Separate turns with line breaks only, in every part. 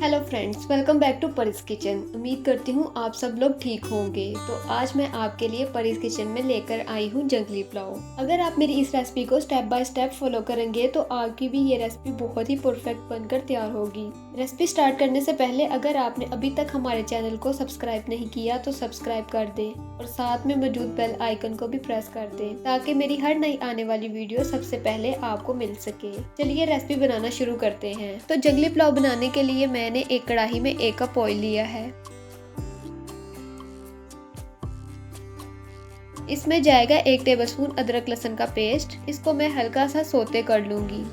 Hello friends, welcome back to Pari's kitchen. उम्मीद करती हूँ आप सब लोग ठीक होंगे। तो आज मैं आपके लिए परीज किचन में लेकर आई हूँ जंगली पुलाव। अगर आप मेरी इस रेसिपी को स्टेप बाय स्टेप फॉलो करेंगे तो आपकी भी ये रेसिपी बहुत ही परफेक्ट बनकर तैयार होगी। रेसिपी स्टार्ट करने से पहले अगर आपने अभी तक हमारे चैनल को सब्सक्राइब नहीं किया तो सब्सक्राइब कर दें और साथ में मौजूद बेल आइकन को भी प्रेस कर दें ताकि मेरी हर नई आने वाली वीडियो सबसे पहले आपको मिल सके। चलिए रेसिपी बनाना शुरू करते हैं। तो जंगली पुलाव बनाने के लिए मैंने एक कढ़ाई में 1 कप ऑयल लिया है। इसमें जाएगा 1 टेबलस्पून अदरक लहसुन का पेस्ट। इसको मैं हल्का सा सोते कर लूंगी।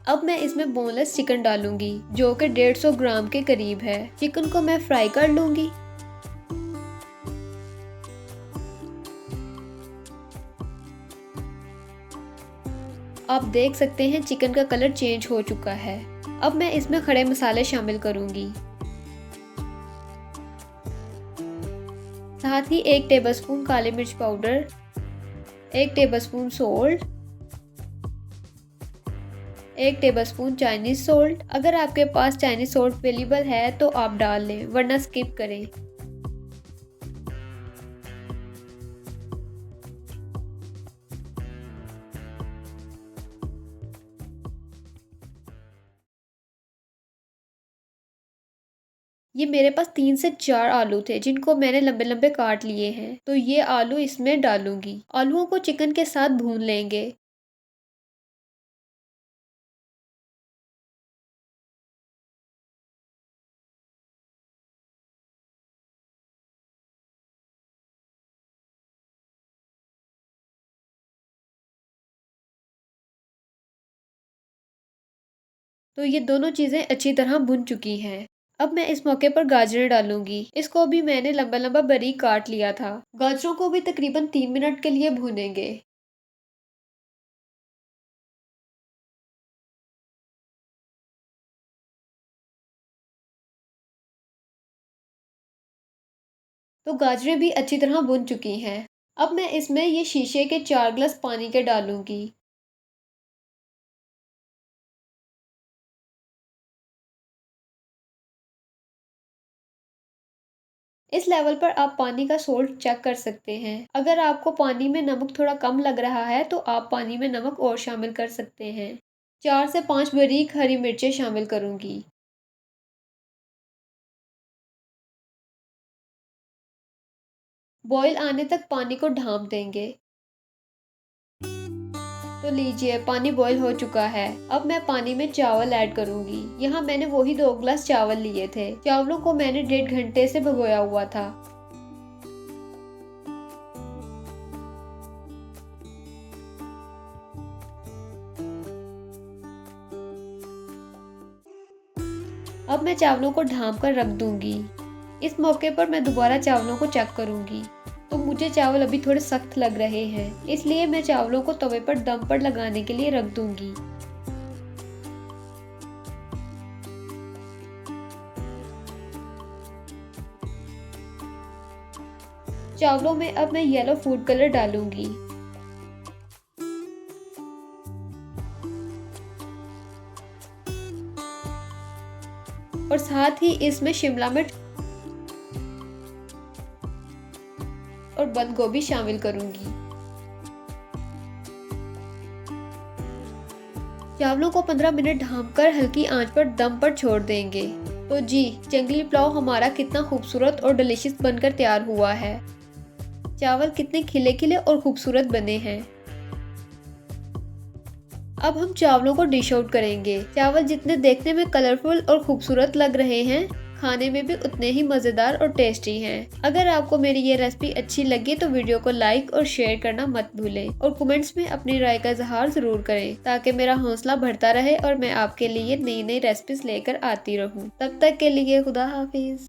अब मैं इसमें बोनलेस चिकन डालूंगी जो कि 150 ग्राम के करीब है। चिकन को मैं फ्राई कर लूंगी। आप देख सकते हैं चिकन का कलर चेंज हो चुका है। अब मैं इसमें खड़े मसाले शामिल करूंगी। साथ ही 1 टेबलस्पून काली मिर्च powder, 1 tablespoon salt, 1 tablespoon Chinese salt. अगर आपके पास चाइनीज सॉल्ट अवेलेबल है तो आप डाल लें, वरना स्किप करें। ये मेरे पास 3 से 4 आलू थे जिनको मैंने लंबे लंबे काट लिए हैं। तो ये आलू इसमें डालूंगी। आलूओं को चिकन के साथ भून लेंगे। तो ये दोनों चीजें अच्छी तरह भुन चुकी हैं। अब मैं इस मौके पर गाजरें डालूंगी। इसको भी मैंने लंबा लंबा बारीक काट लिया था। गाजरों को भी तकरीबन 3 मिनट के लिए भूनेंगे। तो गाजरें भी अच्छी तरह भुन चुकी हैं। अब मैं इसमें ये शीशे के 4 गिलास पानी के डालूंगी। इस लेवल पर आप पानी का सोल्ट चेक कर सकते हैं। अगर आपको पानी में नमक थोड़ा कम लग रहा है तो आप पानी में नमक और शामिल कर सकते हैं। 4 से 5 बारीक हरी मिर्चें शामिल करूंगी। बॉईल आने तक पानी को ढाँप देंगे। तो लीजिए पानी बॉईल हो चुका है। अब मैं पानी में चावल ऐड करूंगी। यहाँ मैंने वही 2 गिलास चावल लिए थे। चावलों को मैंने 1.5 घंटे से भिगोया हुआ था। अब मैं चावलों को ढाँप कर रख दूंगी। इस मौके पर मैं दोबारा चावलों को चेक करूंगी। तो मुझे चावल अभी थोड़े सख्त लग रहे हैं, इसलिए मैं चावलों को तवे पर दम पर लगाने के लिए रख दूंगी। चावलों में अब मैं येलो फूड कलर डालूंगी। और साथ ही इसमें शिमला मिर्च और बंद गोभी शामिल करूंगी। चावलों को 15 मिनट ढाँपकर हल्की आंच पर दम पर छोड़ देंगे। तो जी, जंगली पुलाव हमारा कितना खूबसूरत और डिलीशियस बनकर तैयार हुआ है। चावल कितने खिले खिले और खूबसूरत बने हैं। अब हम चावलों को डिश आउट करेंगे। चावल जितने देखने में कलरफुल और खूबसूरत लग रहे हैं, खाने में भी उतने ही मज़ेदार और टेस्टी हैं। अगर आपको मेरी ये रेसिपी अच्छी लगी तो वीडियो को लाइक और शेयर करना मत भूलें और कमेंट्स में अपनी राय का इजहार ज़रूर करें ताकि मेरा हौसला बढ़ता रहे और मैं आपके लिए नई नई रेसिपीज लेकर आती रहूं। तब तक के लिए खुदा हाफिज।